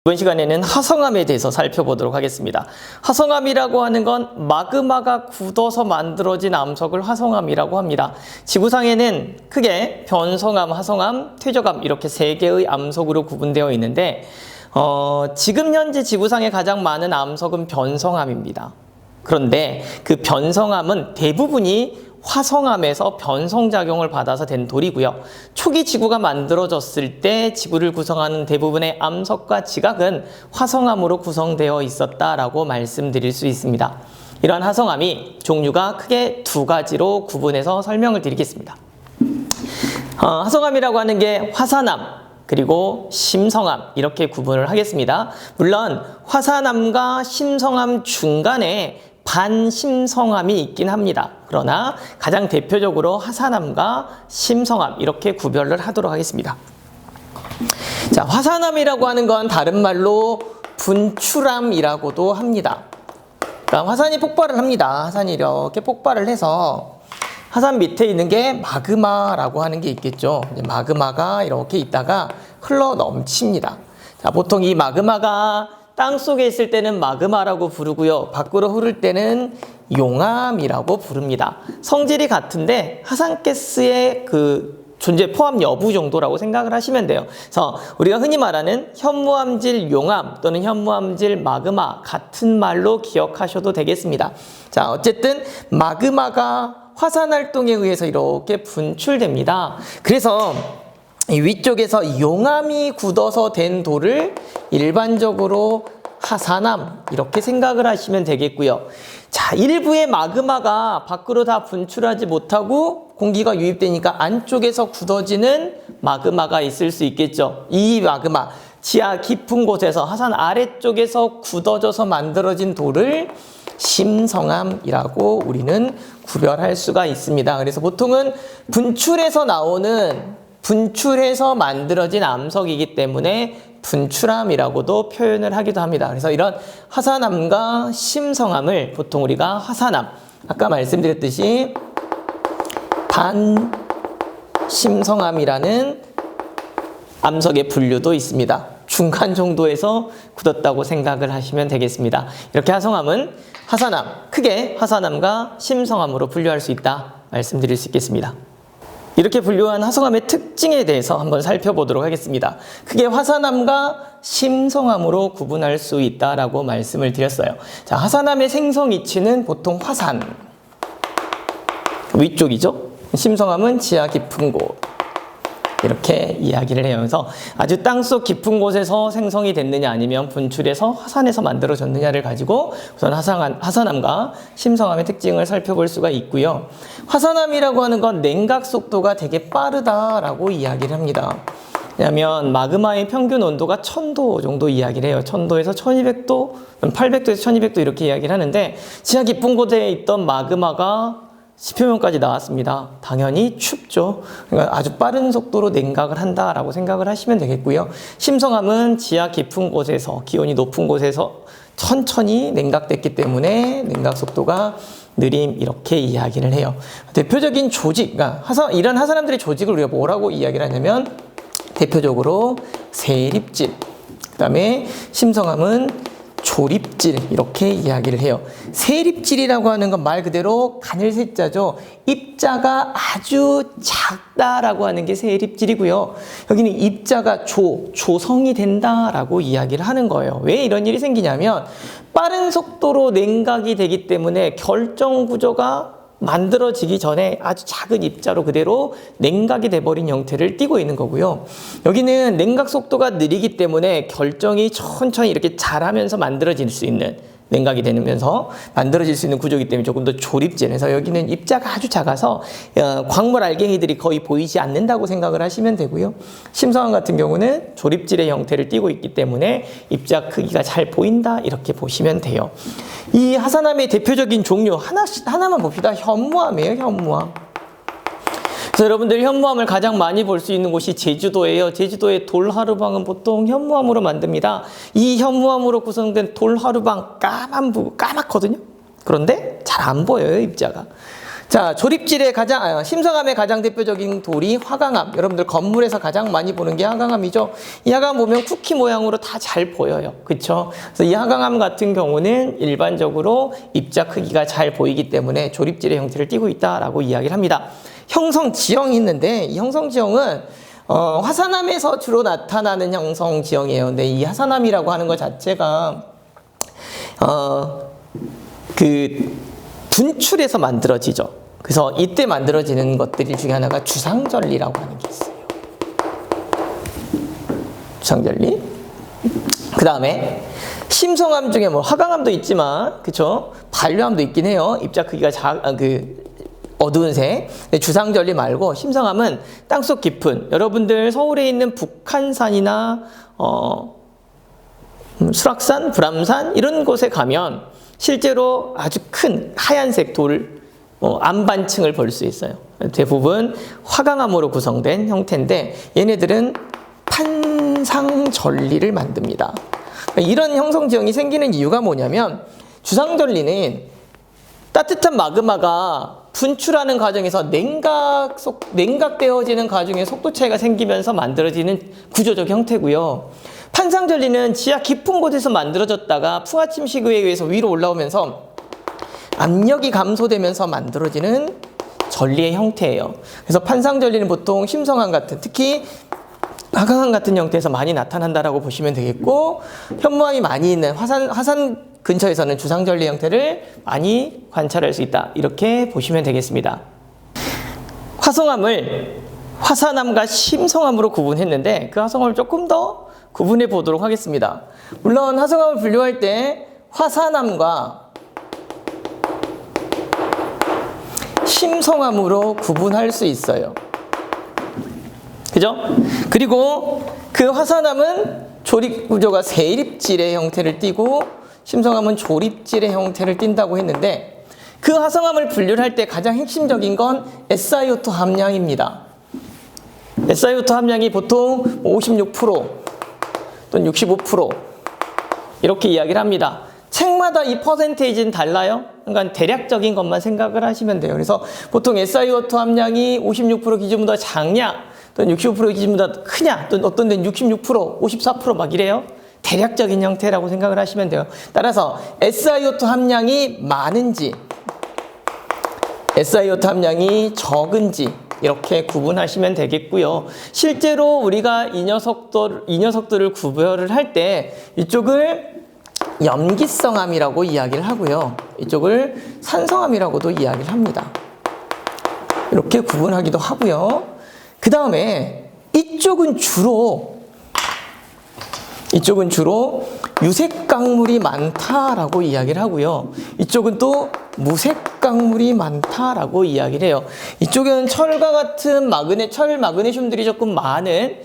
이번 시간에는 화성암에 대해서 살펴보도록 하겠습니다. 화성암이라고 하는 건 마그마가 굳어서 만들어진 암석을 화성암이라고 합니다. 지구상에는 크게 변성암, 화성암, 퇴적암 이렇게 세 개의 암석으로 구분되어 있는데 지금 현재 지구상에 가장 많은 암석은 변성암입니다. 그런데 그 변성암은 대부분이 화성암에서 변성작용을 받아서 된 돌이고요. 초기 지구가 만들어졌을 때 지구를 구성하는 대부분의 암석과 지각은 화성암으로 구성되어 있었다라고 말씀드릴 수 있습니다. 이러한 화성암이 종류가 크게 두 가지로 구분해서 설명을 드리겠습니다. 화성암이라고 하는 게 화산암, 그리고 심성암 이렇게 구분을 하겠습니다. 물론 화산암과 심성암 중간에 반심성암이 있긴 합니다. 그러나 가장 대표적으로 화산암과 심성암 이렇게 구별을 하도록 하겠습니다. 자, 화산암이라고 하는 건 다른 말로 분출암이라고도 합니다. 그러니까 화산이 폭발을 합니다. 화산이 이렇게 폭발을 해서 화산 밑에 있는 게 마그마라고 하는 게 있겠죠. 마그마가 이렇게 있다가 흘러 넘칩니다. 자, 보통 이 마그마가 땅 속에 있을 때는 마그마라고 부르고요. 밖으로 흐를 때는 용암이라고 부릅니다. 성질이 같은데 화산가스의 그 존재 포함 여부 정도라고 생각을 하시면 돼요. 그래서 우리가 흔히 말하는 현무암질 용암 또는 현무암질 마그마 같은 말로 기억하셔도 되겠습니다. 자, 어쨌든 마그마가 화산 활동에 의해서 이렇게 분출됩니다. 그래서 이 위쪽에서 용암이 굳어서 된 돌을 일반적으로 화산암 이렇게 생각을 하시면 되겠고요. 자, 일부의 마그마가 밖으로 다 분출하지 못하고 공기가 유입되니까 안쪽에서 굳어지는 마그마가 있을 수 있겠죠. 이 마그마, 지하 깊은 곳에서 화산 아래쪽에서 굳어져서 만들어진 돌을 심성암이라고 우리는 구별할 수가 있습니다. 그래서 보통은 분출해서 만들어진 암석이기 때문에 분출암이라고도 표현을 하기도 합니다. 그래서 이런 화산암과 심성암을 보통 우리가 화산암, 아까 말씀드렸듯이 반심성암이라는 암석의 분류도 있습니다. 중간 정도에서 굳었다고 생각을 하시면 되겠습니다. 이렇게 화성암은 화산암, 크게 화산암과 심성암으로 분류할 수 있다 말씀드릴 수 있겠습니다. 이렇게 분류한 화성암의 특징에 대해서 한번 살펴보도록 하겠습니다. 크게 화산암과 심성암으로 구분할 수 있다라고 말씀을 드렸어요. 자, 화산암의 생성 위치는 보통 화산 위쪽이죠. 심성암은 지하 깊은 곳 이렇게 이야기를 해요. 그래서 아주 땅속 깊은 곳에서 생성이 됐느냐 아니면 분출해서 화산에서 만들어졌느냐를 가지고 우선 화산암과 심성암의 특징을 살펴볼 수가 있고요. 화산암이라고 하는 건 냉각 속도가 되게 빠르다라고 이야기를 합니다. 왜냐하면 마그마의 평균 온도가 1000도 정도 이야기를 해요. 1000도에서 1200도, 800도에서 1200도 이렇게 이야기를 하는데 지하 깊은 곳에 있던 마그마가 지표면까지 나왔습니다. 당연히 춥죠. 그러니까 아주 빠른 속도로 냉각을 한다라고 생각을 하시면 되겠고요. 심성암은 지하 깊은 곳에서 기온이 높은 곳에서 천천히 냉각됐기 때문에 냉각 속도가 느림 이렇게 이야기를 해요. 대표적인 조직, 그러니까 이런 화산암들의 조직을 우리가 뭐라고 이야기를 하냐면 대표적으로 세립질, 그 다음에 심성암은 조립질 이렇게 이야기를 해요. 세립질이라고 하는 건 말 그대로 가늘세자죠. 입자가 아주 작다라고 하는 게 세립질이고요. 여기는 입자가 조성이 된다라고 이야기를 하는 거예요. 왜 이런 일이 생기냐면 빠른 속도로 냉각이 되기 때문에 결정 구조가 만들어지기 전에 아주 작은 입자로 그대로 냉각이 돼버린 형태를 띠고 있는 거고요. 여기는 냉각 속도가 느리기 때문에 결정이 천천히 이렇게 자라면서 만들어질 수 있는, 냉각이 되면서 만들어질 수 있는 구조이기 때문에 조금 더 조립질해서 여기는 입자가 아주 작아서 광물 알갱이들이 거의 보이지 않는다고 생각을 하시면 되고요. 심성암 같은 경우는 조립질의 형태를 띠고 있기 때문에 입자 크기가 잘 보인다 이렇게 보시면 돼요. 이 화산암의 대표적인 종류 하나만 봅시다. 현무암이에요. 현무암. 그래서 여러분들 현무암을 가장 많이 볼 수 있는 곳이 제주도예요. 제주도의 돌하루방은 보통 현무암으로 만듭니다. 이 현무암으로 구성된 돌하루방 까맣거든요. 그런데 잘 안 보여요, 입자가. 자, 조립질의 심성암의 가장 대표적인 돌이 화강암. 여러분들 건물에서 가장 많이 보는 게 화강암이죠. 이 화강암 보면 쿠키 모양으로 다 잘 보여요. 그쵸? 그래서 이 화강암 같은 경우는 일반적으로 입자 크기가 잘 보이기 때문에 조립질의 형태를 띠고 있다라고 이야기를 합니다. 형성 지형이 있는데 이 형성 지형은 화산암에서 주로 나타나는 형성 지형이에요. 근데 이 화산암이라고 하는 것 자체가 분출해서 만들어지죠. 그래서 이때 만들어지는 것들 중에 하나가 주상절리라고 하는 게 있어요. 주상절리. 그 다음에 심성암 중에 뭐 화강암도 있지만, 그쵸? 반려암도 있긴 해요. 입자 크기가 어두운 색. 주상절리 말고 심성암은 땅속 깊은, 여러분들 서울에 있는 북한산이나 수락산, 불암산 이런 곳에 가면 실제로 아주 큰 하얀색 돌 안반층을 볼 수 있어요. 대부분 화강암으로 구성된 형태인데 얘네들은 판상절리를 만듭니다. 이런 형성 지형이 생기는 이유가 뭐냐면 주상절리는 따뜻한 마그마가 분출하는 과정에서 냉각되어지는 과정에 속도 차이가 생기면서 만들어지는 구조적 형태고요. 판상절리는 지하 깊은 곳에서 만들어졌다가 풍화침식에 의해서 위로 올라오면서 압력이 감소되면서 만들어지는 절리의 형태예요. 그래서 판상절리는 보통 심성암 같은, 특히 화강암 같은 형태에서 많이 나타난다라고 보시면 되겠고, 현무암이 많이 있는 화산 근처에서는 주상절리 형태를 많이 관찰할 수 있다. 이렇게 보시면 되겠습니다. 화성암을 화산암과 심성암으로 구분했는데 그 화성암을 조금 더 구분해 보도록 하겠습니다. 물론 화성암을 분류할 때 화산암과 심성암으로 구분할 수 있어요. 그죠? 그리고 그 화산암은 조립 구조가 세립질의 형태를 띠고 심성암은 조립질의 형태를 띈다고 했는데 그 화성암을 분류를 할 때 가장 핵심적인 건 SiO2 함량입니다. SiO2 함량이 보통 56% 또는 65% 이렇게 이야기를 합니다. 책마다 이 퍼센테이지는 달라요. 그러니까 대략적인 것만 생각을 하시면 돼요. 그래서 보통 SiO2 함량이 56% 기준보다 작냐 또는 65% 기준보다 크냐 또는 어떤 데는 66%, 54% 이래요. 대략적인 형태라고 생각을 하시면 돼요. 따라서 SiO2 함량이 많은지 SiO2 함량이 적은지 이렇게 구분하시면 되겠고요. 실제로 우리가 이 녀석들을 구별을 할 때 이쪽을 염기성암이라고 이야기를 하고요. 이쪽을 산성암이라고도 이야기를 합니다. 이렇게 구분하기도 하고요. 그 다음에 이쪽은 주로 유색강물이 많다라고 이야기를 하고요. 이쪽은 또 무색강물이 많다라고 이야기를 해요. 이쪽은 철과 같은 철 마그네슘들이 조금 많은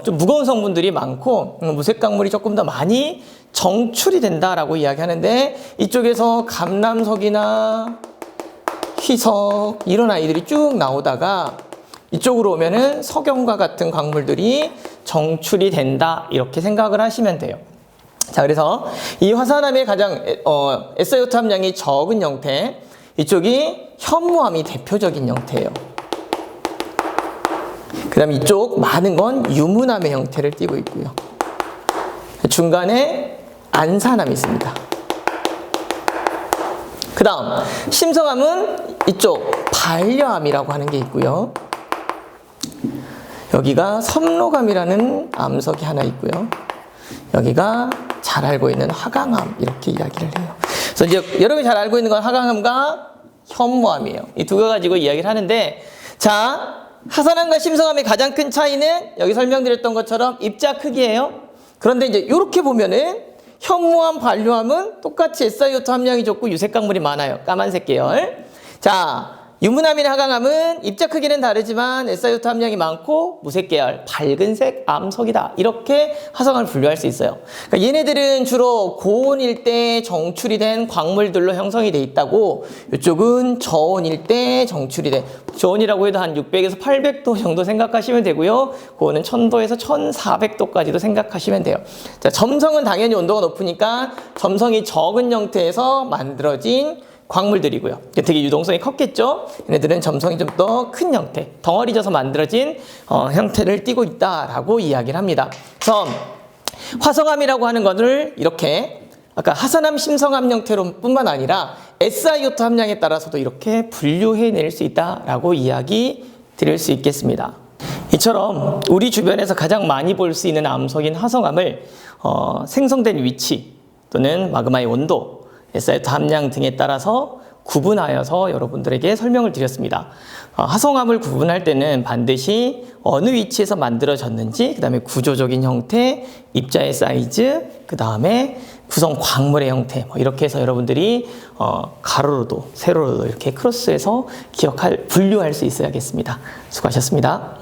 좀 무거운 성분들이 많고 무색강물이 조금 더 많이 정출이 된다라고 이야기하는데 이쪽에서 감남석이나 희석 이런 아이들이 쭉 나오다가 이쪽으로 오면은 석영과 같은 광물들이 정출이 된다 이렇게 생각을 하시면 돼요. 자, 그래서 이 화산암의 가장 SiO2 함량이 적은 형태, 이쪽이 현무암이 대표적인 형태예요. 그 다음에 이쪽 많은 건 유문암의 형태를 띠고 있고요. 중간에 안산암이 있습니다. 그 다음 심성암은 이쪽 반려암이라고 하는 게 있고요. 여기가 섬록암이라는 암석이 하나 있고요. 여기가 잘 알고 있는 화강암 이렇게 이야기를 해요. 그래서 이제 여러분이 잘 알고 있는 건 화강암과 현무암이에요. 이 두 개 가지고 이야기를 하는데, 자, 화산암과 심성암의 가장 큰 차이는 여기 설명드렸던 것처럼 입자 크기예요. 그런데 이제 이렇게 보면은 현무암, 반려암은 똑같이 SiO2 함량이 적고 유색강물이 많아요. 까만색 계열. 자, 유문암이나 화강암은 입자 크기는 다르지만 SiO2 함량이 많고 무색 계열, 밝은색 암석이다. 이렇게 화성암을 분류할 수 있어요. 그러니까 얘네들은 주로 고온일 때 정출이 된 광물들로 형성이 돼 있다고, 이쪽은 저온일 때 정출이 된, 저온이라고 해도 한 600에서 800도 정도 생각하시면 되고요. 고온은 1000도에서 1400도까지도 생각하시면 돼요. 자, 점성은 당연히 온도가 높으니까 점성이 적은 형태에서 만들어진 광물들이고요. 되게 유동성이 컸겠죠? 얘네들은 점성이 좀 더 큰 형태, 덩어리져서 만들어진 형태를 띠고 있다라고 이야기를 합니다. 그래서 화성암이라고 하는 것을 이렇게 아까 하산암, 심성암 형태로 뿐만 아니라 SiO2 함량에 따라서도 이렇게 분류해낼 수 있다라고 이야기 드릴 수 있겠습니다. 이처럼 우리 주변에서 가장 많이 볼 수 있는 암석인 화성암을 생성된 위치 또는 마그마의 온도, SiO2 함량 등에 따라서 구분하여서 여러분들에게 설명을 드렸습니다. 화성암을 구분할 때는 반드시 어느 위치에서 만들어졌는지, 그 다음에 구조적인 형태, 입자의 사이즈, 그 다음에 구성 광물의 형태, 이렇게 해서 여러분들이 가로로도 세로로도 이렇게 크로스해서 분류할 수 있어야겠습니다. 수고하셨습니다.